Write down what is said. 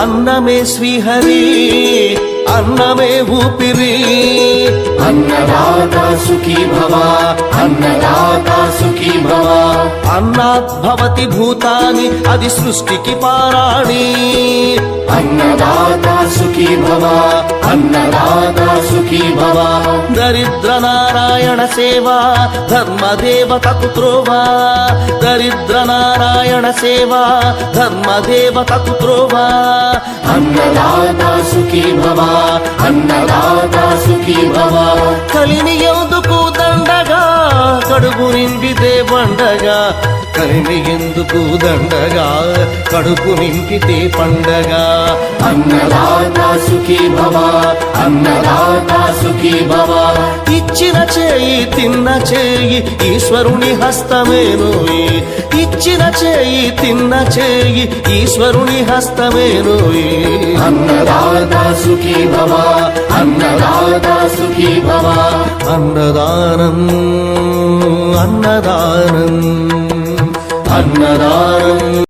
అన్నమే శ్రీహరి అన్నమే ఊపిరి అన్నదాత సుఖీ భవ అన్నదాత సుఖీ భవ అన్నాత్ భవతి భూతాని అది సృష్టికి పారాణి అన్నదాత సుఖీ భవ అన్నదాత సుఖీ భవ దరిద్ర నారాయణ సేవా ధర్మదేవతకు త్రోవా దరిద్ర నారాయణ సేవా ధర్మదేవతకు త్రోవా అన్నదాత సుఖీ భవ అన్నదాత సుఖీ భవ కలిని ఎందుకు దండగా కడుపు నింపితే పండగా కలిని ఎందుకు దండగా కడుపు నింపితే పండగ అన్నదాత సుఖీ భవ అన్నదాత సుఖీ భవ ఇచ్చిన చేయి తిన్న చేయి ఈశ్వరుని హస్తమేనోయి ఇచ్చిన చేయి తిన్న చేయి ఈశ్వరుని హస్తమేనోయి అన్నదాత సుఖీ భవ అన్నదాత సుఖీ భవ అన్నదానం అన్నదానం అన్నదానం